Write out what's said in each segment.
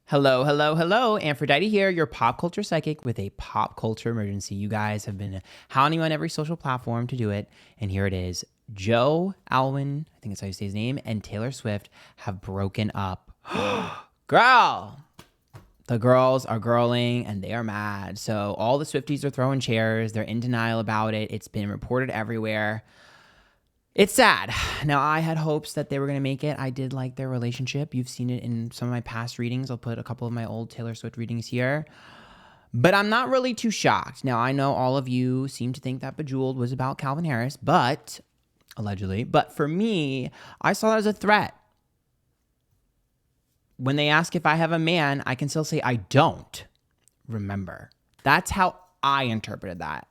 Hello, hello, hello. Antphrodite here, your pop culture psychic with a pop culture emergency. You guys have been hounding on every social platform to do it, and here it is. Joe Alwyn, I think that's how you say his name, and Taylor Swift have broken up. Girl! The girls are girling and they are mad. So all the Swifties are throwing chairs. They're in denial about it. It's been reported everywhere. It's sad. Now, I had hopes that they were going to make it. I did like their relationship. You've seen it in some of my past readings. I'll put a couple of my old Taylor Swift readings here. But I'm not really too shocked. Now, I know all of you seem to think that Bejeweled was about Calvin Harris, but allegedly. But for me, I saw that as a threat. When they ask if I have a man, I can still say I don't remember. That's how I interpreted that.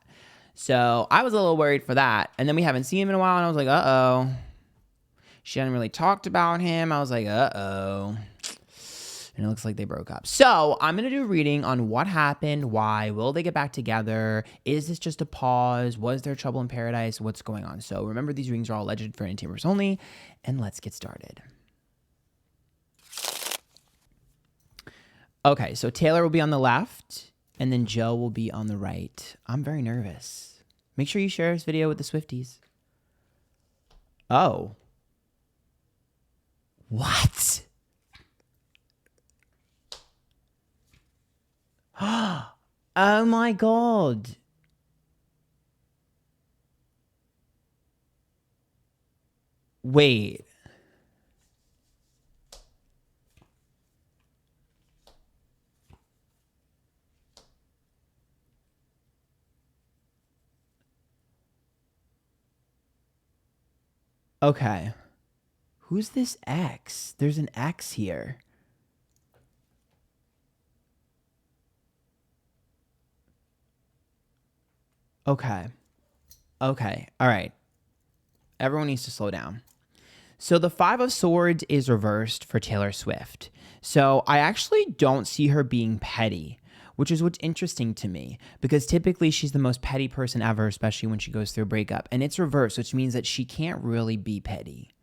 So I was a little worried for that. And then we haven't seen him in a while, and I was like, uh-oh. She hadn't really talked about him. I was like, uh-oh. And it looks like they broke up. So I'm going to do a reading on what happened, why, will they get back together? Is this just a pause? Was there trouble in paradise? What's going on? So remember, these readings are all alleged for entertainers only. And let's get started. Okay, so Taylor will be on the left, and then Joe will be on the right. I'm very nervous. Make sure you share this video with the Swifties. Oh. What? Oh my God. Wait. Okay. Who's this X? There's an X here. Okay. Okay. All right. Everyone needs to slow down. So the Five of Swords is reversed for Taylor Swift. So I actually don't see her being petty, which is what's interesting to me, because typically she's the most petty person ever, especially when she goes through a breakup. And it's reversed, which means that she can't really be petty.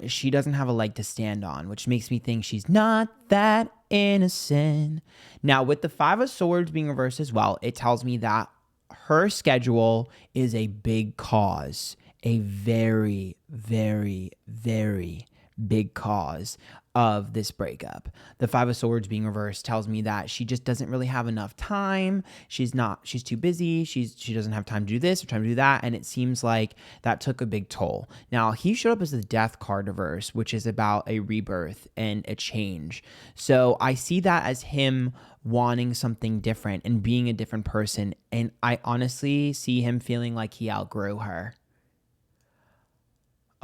She doesn't have a leg to stand on, which makes me think she's not that innocent. Now, with the Five of Swords being reversed as well, it tells me that her schedule is a big cause, a very, very, very big cause of this breakup. The Five of Swords being reversed tells me that she just doesn't really have enough time. She's too busy. She doesn't have time to do this or time to do that. And it seems like that took a big toll. Now, he showed up as the Death card reverse, which is about a rebirth and a change. So I see that as him wanting something different and being a different person. And I honestly see him feeling like he outgrew her.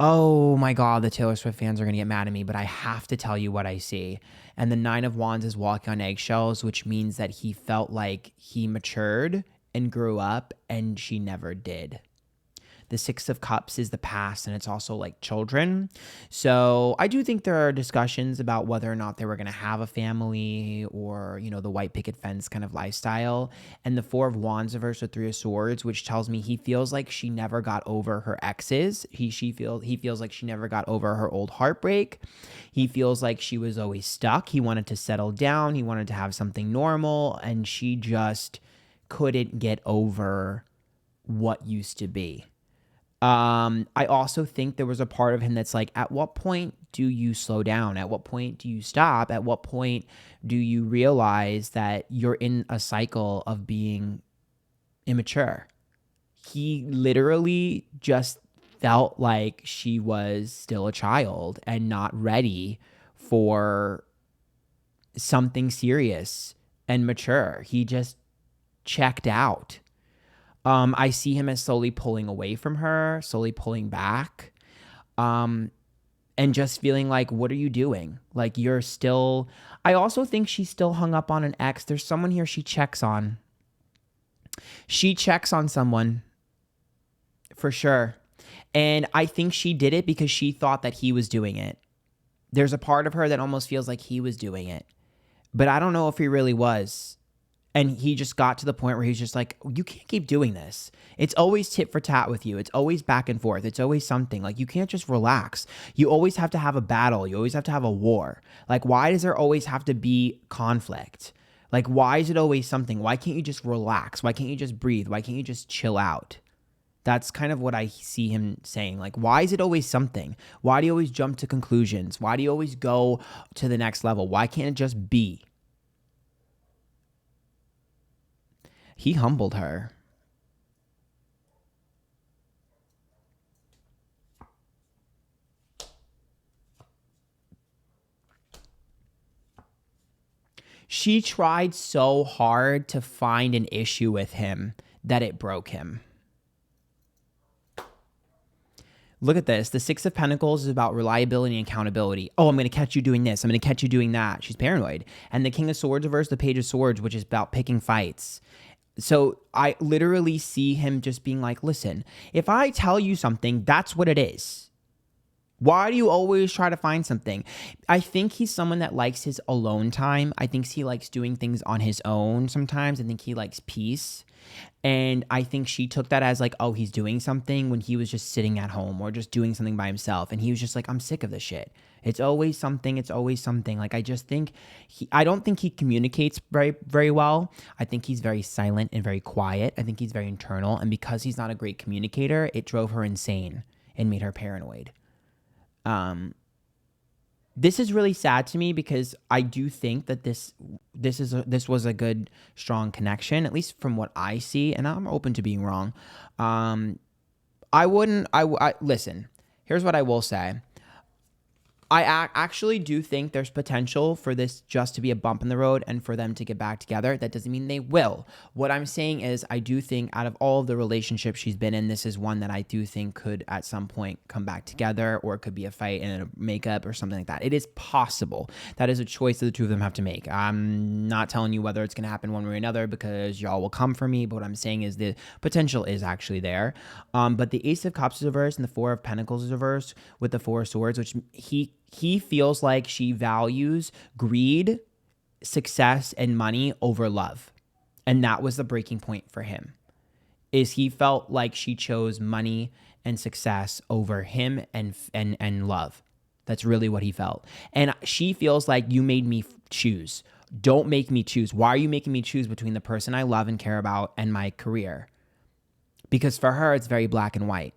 Oh my God, the Taylor Swift fans are going to get mad at me, but I have to tell you what I see. And the Nine of Wands is walking on eggshells, which means that he felt like he matured and grew up, and she never did. The Six of Cups is the past, and it's also like children. So I do think there are discussions about whether or not they were going to have a family or, you know, the white picket fence kind of lifestyle. And the Four of Wands reversed with Three of Swords, which tells me he feels like she never got over her exes. He feels like she never got over her old heartbreak. He feels like she was always stuck. He wanted to settle down. He wanted to have something normal, and she just couldn't get over what used to be. I also think there was a part of him that's like, at what point do you slow down? At what point do you stop? At what point do you realize that you're in a cycle of being immature? He literally just felt like she was still a child and not ready for something serious and mature. He just checked out. I see him as slowly pulling away from her, slowly pulling back, and just feeling like, what are you doing? Like, you're still... I also think she's still hung up on an ex. There's someone here she checks on. She checks on someone, for sure. And I think she did it because she thought that he was doing it. There's a part of her that almost feels like he was doing it. But I don't know if he really was. And he just got to the point where he's just like, you can't keep doing this. It's always tit for tat with you. It's always back and forth. It's always something. Like, you can't just relax. You always have to have a battle. You always have to have a war. Like, why does there always have to be conflict? Like, why is it always something? Why can't you just relax? Why can't you just breathe? Why can't you just chill out? That's kind of what I see him saying. Like, why is it always something? Why do you always jump to conclusions? Why do you always go to the next level? Why can't it just be? He humbled her. She tried so hard to find an issue with him that it broke him. Look at this. The Six of Pentacles is about reliability and accountability. Oh, I'm going to catch you doing this. I'm going to catch you doing that. She's paranoid. And the King of Swords reverse, the Page of Swords, which is about picking fights. So I literally see him just being like, listen, if I tell you something, that's what it is. Why do you always try to find something? I think he's someone that likes his alone time. I think he likes doing things on his own sometimes. I think he likes peace. And I think she took that as like, oh, he's doing something when he was just sitting at home or just doing something by himself. And he was just like, I'm sick of this shit. It's always something. It's always something. Like, I just think I don't think he communicates very, very well. I think he's very silent and very quiet. I think he's very internal. And because he's not a great communicator, it drove her insane and made her paranoid. This is really sad to me because I do think that this was a good, strong connection, at least from what I see, and I'm open to being wrong. Listen, here's what I will say. I actually do think there's potential for this just to be a bump in the road and for them to get back together. That doesn't mean they will. What I'm saying is I do think out of all of the relationships she's been in, this is one that I do think could at some point come back together, or it could be a fight and a makeup or something like that. It is possible. That is a choice that the two of them have to make. I'm not telling you whether it's going to happen one way or another because y'all will come for me, but what I'm saying is the potential is actually there. But the Ace of Cups is reversed and the Four of Pentacles is reversed with the Four of Swords, which he feels like she values greed, success, and money over love. And that was the breaking point for him, is he felt like she chose money and success over him and love. That's really what he felt. And she feels like, you made me choose. Don't make me choose. Why are you making me choose between the person I love and care about and my career? Because for her, it's very black and white.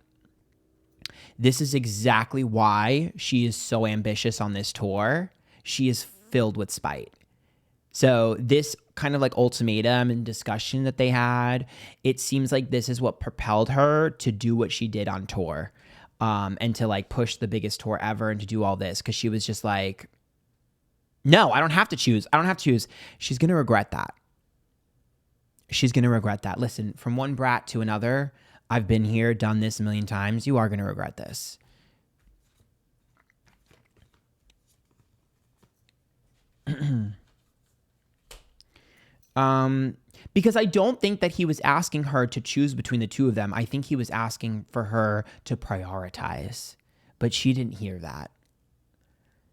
This is exactly why she is so ambitious on this tour. She is filled with spite. So this kind of like ultimatum and discussion that they had, it seems like this is what propelled her to do what she did on tour, and to like push the biggest tour ever and to do all this, because she was just like, no, I don't have to choose. I don't have to choose. She's going to regret that. She's going to regret that. Listen, from one brat to another, I've been here, done this a million times. You are going to regret this. Because I don't think that he was asking her to choose between the two of them. I think he was asking for her to prioritize. But she didn't hear that.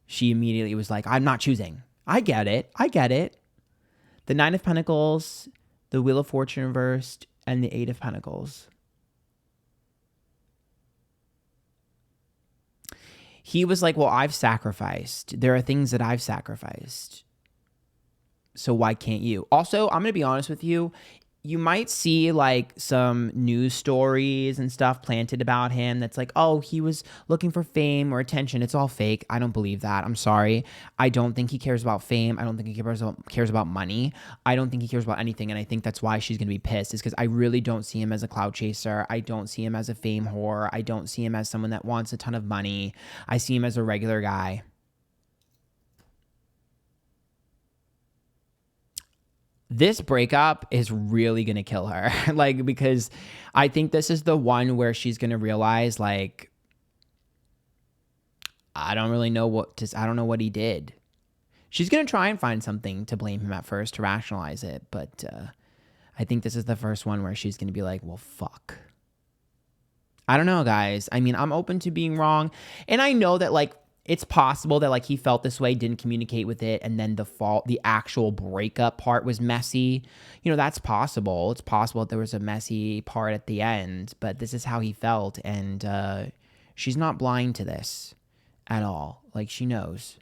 She immediately was like, I'm not choosing. I get it. I get it. The Nine of Pentacles, the Wheel of Fortune reversed, and the Eight of Pentacles. He was like, well, I've sacrificed. There are things that I've sacrificed. So why can't you? Also, I'm going to be honest with you. You might see like some news stories and stuff planted about him that's like, oh, he was looking for fame or attention. It's all fake. I don't believe that. I'm sorry. I don't think he cares about fame. I don't think he cares about money. I don't think he cares about anything. And I think that's why she's going to be pissed, is because I really don't see him as a cloud chaser. I don't see him as a fame whore. I don't see him as someone that wants a ton of money. I see him as a regular guy. This breakup is really going to kill her. Like, because I think this is the one where she's going to realize, like, I don't know what he did. She's going to try and find something to blame him at first to rationalize it. But I think this is the first one where she's going to be like, well, fuck. I don't know, guys. I mean, I'm open to being wrong. And I know that, like, It's possible that like he felt this way, didn't communicate with it, and then the actual breakup part was messy. That's possible. It's possible that there was a messy part at the end, but this is how he felt, and she's not blind to this at all. Like, she knows.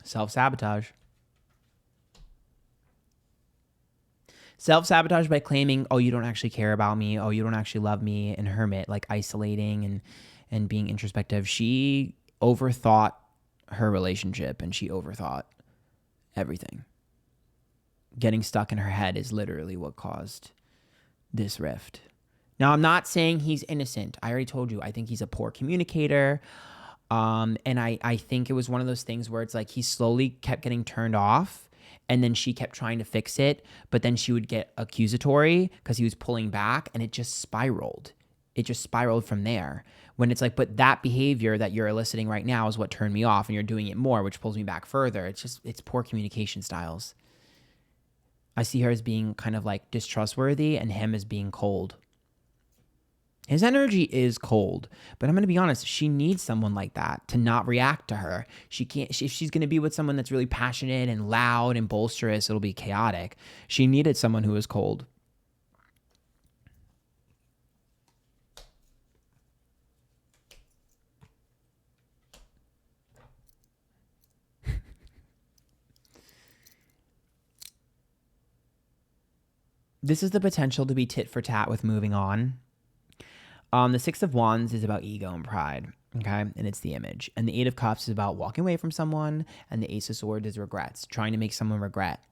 Self-sabotage. Self-sabotage by claiming, oh, you don't actually care about me, oh, you don't actually love me, and hermit, like isolating and being introspective. She overthought her relationship, and she overthought everything. Getting stuck in her head is literally what caused this rift. Now, I'm not saying he's innocent. I already told you, I think he's a poor communicator. And I think it was one of those things where it's like he slowly kept getting turned off, and then she kept trying to fix it, but then she would get accusatory because he was pulling back, and it just spiraled. It just spiraled from there. When it's like, but that behavior that you're eliciting right now is what turned me off, and you're doing it more, which pulls me back further. It's poor communication styles. I see her as being kind of like distrustworthy, and him as being cold. His energy is cold, but I'm going to be honest, she needs someone like that to not react to her. If she's going to be with someone that's really passionate and loud and boisterous, it'll be chaotic. She needed someone who was cold. This is the potential to be tit for tat with moving on. The Six of Wands is about ego and pride, okay? And it's the image. And the Eight of Cups is about walking away from someone. And the Ace of Swords is regrets, trying to make someone regret.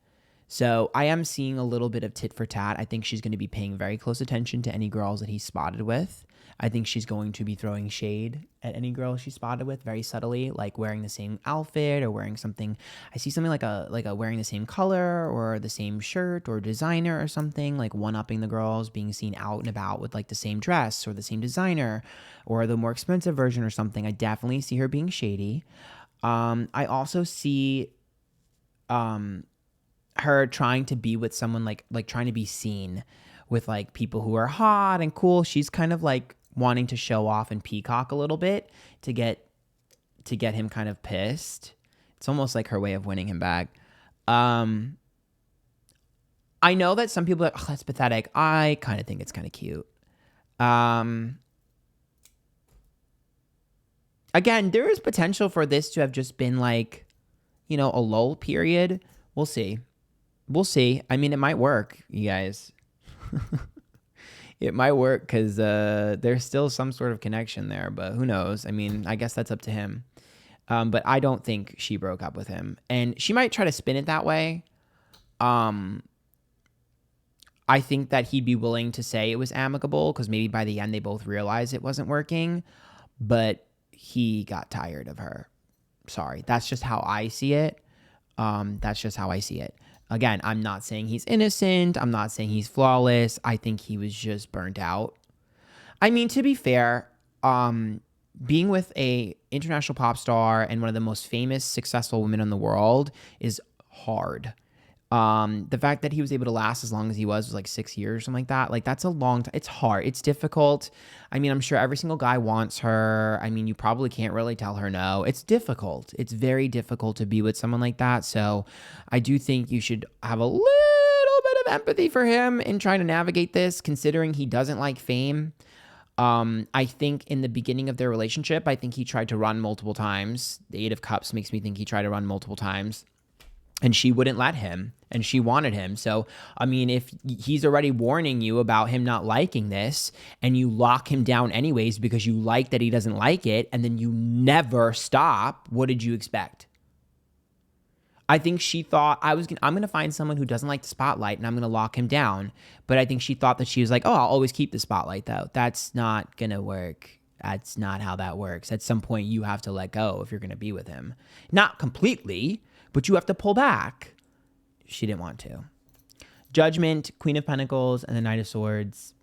So I am seeing a little bit of tit for tat. I think she's going to be paying very close attention to any girls that he's spotted with. I think she's going to be throwing shade at any girl she's spotted with very subtly, like wearing the same outfit or wearing something. I see something like a wearing the same color or the same shirt or designer or something, like one-upping the girls, being seen out and about with like the same dress or the same designer or the more expensive version or something. I definitely see her being shady. I also see her trying to be with someone like trying to be seen with like people who are hot and cool. She's kind of like wanting to show off and peacock a little bit to get him kind of pissed. It's almost like her way of winning him back. I know that some people are like, oh, that's pathetic. I kind of think it's kind of cute. Again, there is potential for this to have just been like, a lull period. We'll see. I mean, it might work, you guys. It might work because there's still some sort of connection there, but who knows? I mean, I guess that's up to him. But I don't think she broke up with him. And she might try to spin it that way. I think that he'd be willing to say it was amicable because maybe by the end they both realized it wasn't working. But he got tired of her. Sorry. That's just how I see it. Again, I'm not saying he's innocent. I'm not saying he's flawless. I think he was just burnt out. I mean, to be fair, being with a international pop star and one of the most famous, successful women in the world is hard. The fact that he was able to last as long as he was like 6 years or something like that, like that's a long time. It's hard. It's difficult. I mean, I'm sure every single guy wants her. I mean, you probably can't really tell her no. It's difficult. It's very difficult to be with someone like that. So I do think you should have a little bit of empathy for him in trying to navigate this, considering he doesn't like fame. I think in the beginning of their relationship, I think he tried to run multiple times. The Eight of Cups makes me think he tried to run multiple times. And she wouldn't let him, and she wanted him. So, I mean, if he's already warning you about him not liking this, and you lock him down anyways because you like that he doesn't like it, and then you never stop, what did you expect? I think she thought I'm going to find someone who doesn't like the spotlight, and I'm going to lock him down. But I think she thought that she was like, oh, I'll always keep the spotlight, though. That's not going to work. That's not how that works. At some point, you have to let go if you're going to be with him. Not completely, but you have to pull back. She didn't want to. Judgment, Queen of Pentacles, and the Knight of Swords.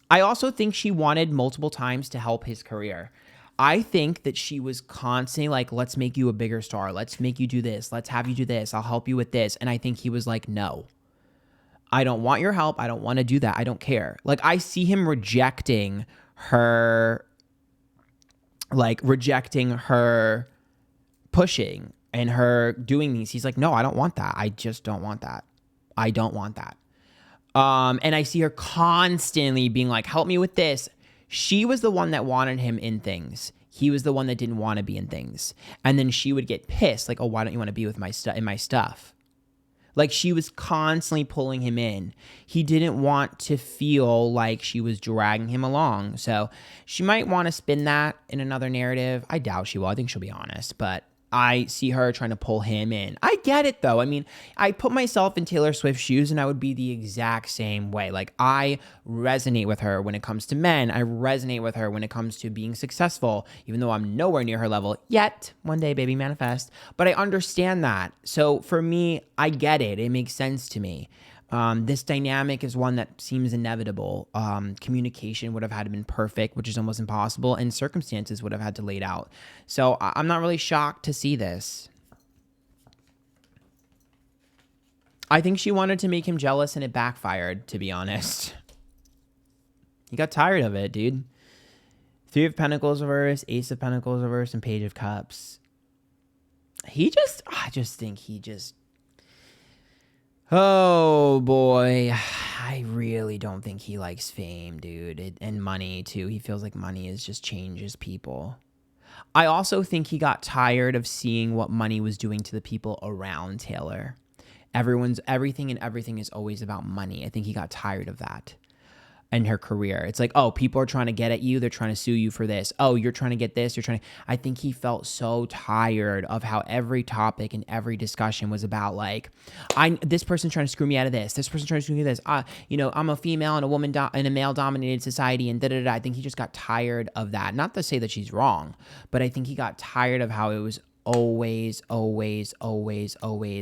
I also think she wanted multiple times to help his career. I think that she was constantly like, let's make you a bigger star. Let's make you do this. Let's have you do this. I'll help you with this. And I think he was like, no, I don't want your help. I don't want to do that. I don't care. Like, I see him rejecting her like rejecting her pushing and her doing these. He's like, no, I don't want that. I just don't want that. I don't want that. And I see her constantly being like, help me with this. She was the one that wanted him in things. He was the one that didn't want to be in things. And then she would get pissed, like, oh, why don't you want to be with my in my stuff? Like, she was constantly pulling him in. He didn't want to feel like she was dragging him along. So she might want to spin that in another narrative. I doubt she will. I think she'll be honest, but I see her trying to pull him in. I get it though. I mean, I put myself in Taylor Swift's shoes and I would be the exact same way. Like, I resonate with her when it comes to men. I resonate with her when it comes to being successful, even though I'm nowhere near her level yet. One day, baby, manifest. But I understand that. So for me, I get it. It makes sense to me. This dynamic is one that seems inevitable. Communication would have had to been perfect, which is almost impossible, and circumstances would have had to laid out. So I'm not really shocked to see this. I think she wanted to make him jealous and it backfired, to be honest. He got tired of it, dude. 3 of Pentacles reverse, Ace of Pentacles reverse, and Page of Cups. I just think he just... Oh boy, I really don't think he likes fame, dude, and money too. He feels like money just changes people. I also think he got tired of seeing what money was doing to the people around Taylor. Everything is always about money. I think he got tired of that. In her career, it's like, oh, people are trying to get at you, they're trying to sue you for this, oh, you're trying to get this, I think he felt so tired of how every topic and every discussion was about, like, this person's trying to screw me out of this person's trying to screw me out of this, I'm a female in a woman in a male dominated society, and da-da-da. I think he just got tired of that. Not to say that she's wrong, but I think he got tired of how it was always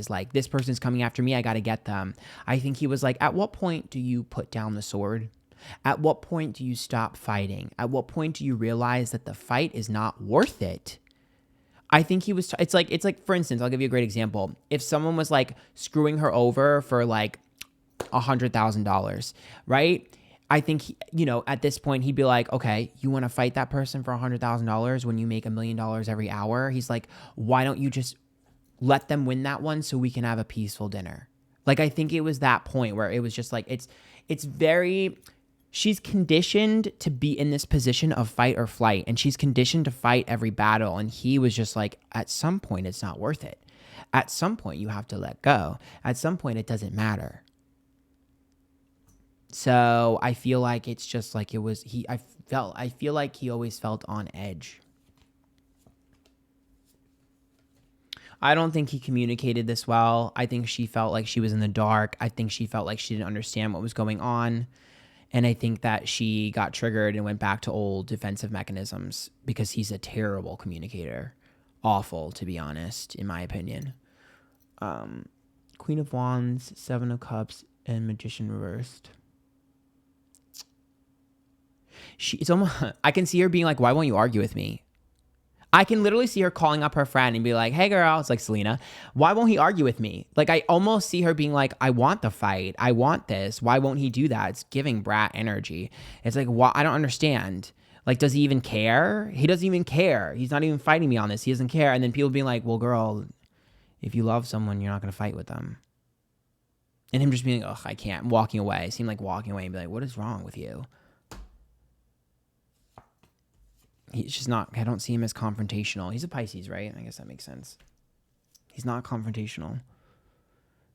like, this person's coming after me, I gotta get them. I think he was like, at what point do you put down the sword? At what point do you stop fighting? At what point do you realize that the fight is not worth it? I think he was, it's like, for instance, I'll give you a great example. If someone was like screwing her over for like $100,000, right? I think, at this point he'd be like, okay, you want to fight that person for $100,000 when you make $1 million every hour? He's like, why don't you just let them win that one so we can have a peaceful dinner? Like, I think it was that point where it was just like, it's very... She's conditioned to be in this position of fight or flight, and she's conditioned to fight every battle. And he was just like, at some point, it's not worth it. At some point, you have to let go. At some point, it doesn't matter. So I feel like it's just like I feel like he always felt on edge. I don't think he communicated this well. I think she felt like she was in the dark. I think she felt like she didn't understand what was going on. And I think that she got triggered and went back to old defensive mechanisms because he's a terrible communicator. Awful, to be honest, in my opinion. Queen of Wands, 7 of Cups, and Magician reversed. It's almost, I can see her being like, why won't you argue with me? I can literally see her calling up her friend and be like, hey girl, it's like Selena, why won't he argue with me? Like, I almost see her being like, I want the fight. I want this. Why won't he do that? It's giving brat energy. It's like, I don't understand. Like, does he even care? He doesn't even care. He's not even fighting me on this. He doesn't care. And then people being like, well, girl, if you love someone, you're not going to fight with them. And him just being like, ugh, I can't. Walking away. It seemed like walking away and be like, what is wrong with you? He's just not, I don't see him as confrontational. He's a Pisces, right? I guess that makes sense. He's not confrontational.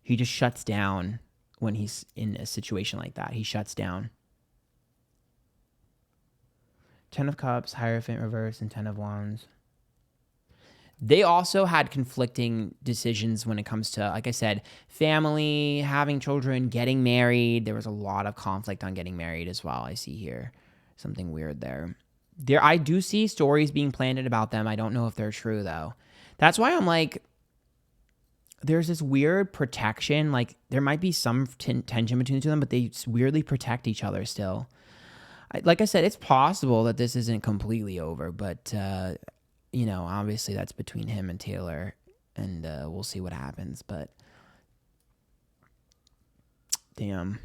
He just shuts down when he's in a situation like that. He shuts down. 10 of Cups, Hierophant reverse, and 10 of Wands. They also had conflicting decisions when it comes to, like I said, family, having children, getting married. There was a lot of conflict on getting married as well. I see here something weird there. I do see stories being planted about them. I don't know if they're true, though. That's why I'm like, there's this weird protection. Like, there might be some tension between the two of them, but they weirdly protect each other still. Like I said, it's possible that this isn't completely over, but, obviously that's between him and Taylor, and we'll see what happens. But, damn.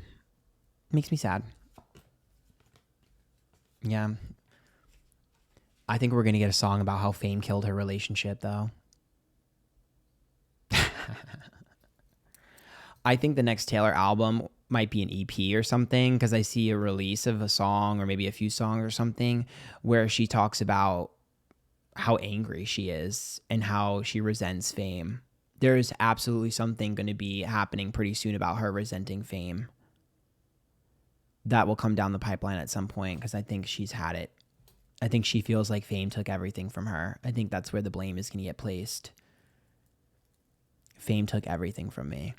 Makes me sad. Yeah. I think we're going to get a song about how fame killed her relationship, though. I think the next Taylor album might be an EP or something, because I see a release of a song or maybe a few songs or something where she talks about how angry she is and how she resents fame. There's absolutely something going to be happening pretty soon about her resenting fame. That will come down the pipeline at some point, because I think she's had it. I think she feels like fame took everything from her. I think that's where the blame is going to get placed. Fame took everything from me.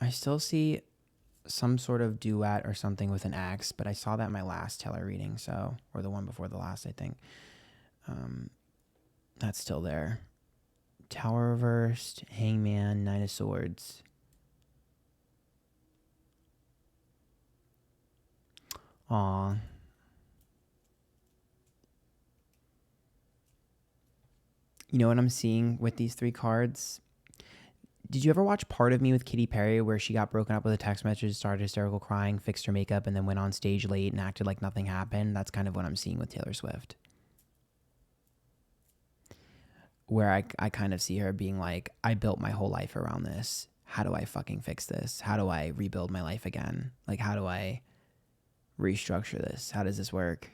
I still see some sort of duet or something with an ex, but I saw that in my last Taylor reading, so, or the one before the last, I think. That's still there. Tower reversed, Hangman, Knight of Swords. Aw. You know what I'm seeing with these three cards? Did you ever watch Part of Me with Katy Perry, where she got broken up with a text message, started hysterical crying, fixed her makeup, and then went on stage late and acted like nothing happened? That's kind of what I'm seeing with Taylor Swift. Where I kind of see her being like, I built my whole life around this. How do I fucking fix this? How do I rebuild my life again? Like, how do I restructure this? How does this work?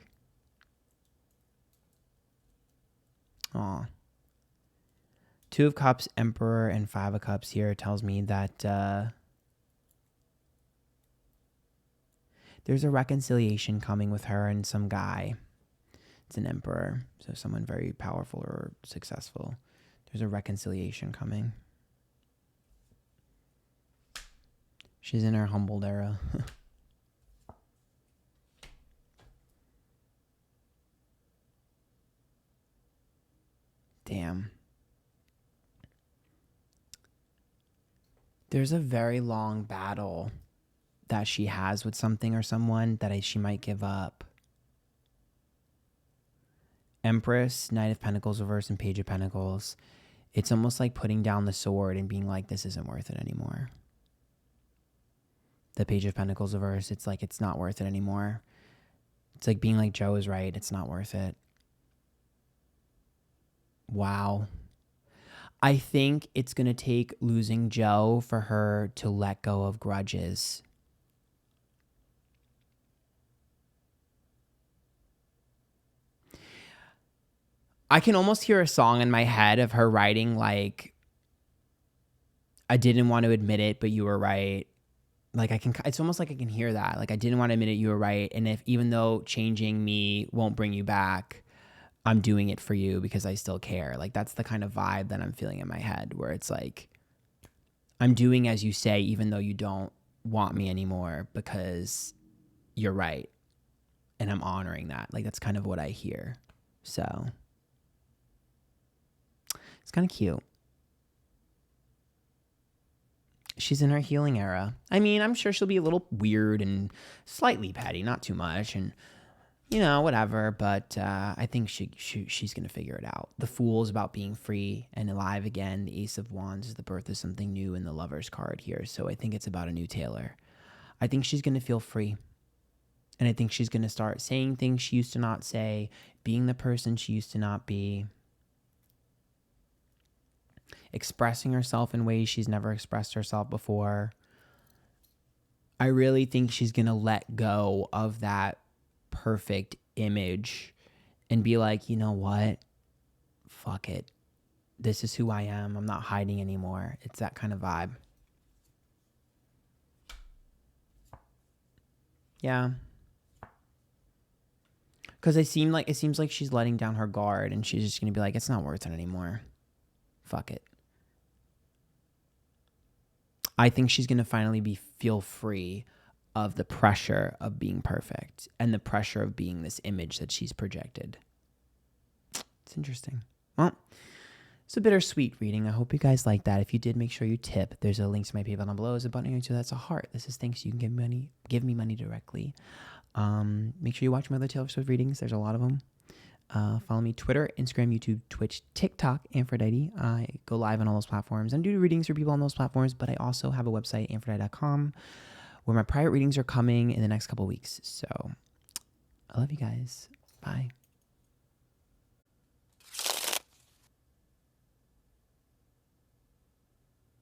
Aw. Two of Cups, Emperor, and Five of Cups here tells me that there's a reconciliation coming with her and some guy. It's an Emperor, so someone very powerful or successful. There's a reconciliation coming. She's in her humbled era. Damn. There's a very long battle that she has with something or someone that she might give up. Empress, Knight of Pentacles reverse, and Page of Pentacles. It's almost like putting down the sword and being like, this isn't worth it anymore. The Page of Pentacles reverse, it's like, it's not worth it anymore. It's like being like, Joe is right, it's not worth it. Wow. I think it's going to take losing Joe for her to let go of grudges. I can almost hear a song in my head of her writing like, I didn't want to admit it, but you were right. Like it's almost like I can hear that. Like, I didn't want to admit it, you were right. And even though changing me won't bring you back, I'm doing it for you because I still care. Like, that's the kind of vibe that I'm feeling in my head, where it's like, I'm doing as you say, even though you don't want me anymore, because you're right. And I'm honoring that. Like, that's kind of what I hear. So it's kind of cute. She's in her healing era. I mean, I'm sure she'll be a little weird and slightly petty, not too much, and whatever. But I think she's gonna figure it out. The Fool is about being free and alive again. The Ace of Wands is the birth of something new in the Lover's card here. So I think it's about a new Taylor. I think she's gonna feel free, and I think she's gonna start saying things she used to not say, being the person she used to not be, expressing herself in ways she's never expressed herself before. I really think she's going to let go of that perfect image and be like, you know what? Fuck it. This is who I am. I'm not hiding anymore. It's that kind of vibe. Yeah. Because it seems like she's letting down her guard, and she's just going to be like, it's not worth it anymore. Fuck it. I think she's going to finally feel free of the pressure of being perfect and the pressure of being this image that she's projected. It's interesting. Well, it's a bittersweet reading. I hope you guys like that. If you did, make sure you tip. There's a link to my PayPal down below. There's a button here too. That's a heart. This is thanks. You can give me money directly. Make sure you watch my other Taylor Swift readings. There's a lot of them. Follow me Twitter, Instagram, YouTube, Twitch, TikTok, Antphrodite. I go live on all those platforms and do readings for people on those platforms, but I also have a website, antphrodite.com, where my private readings are coming in the next couple of weeks. So I love you guys. Bye.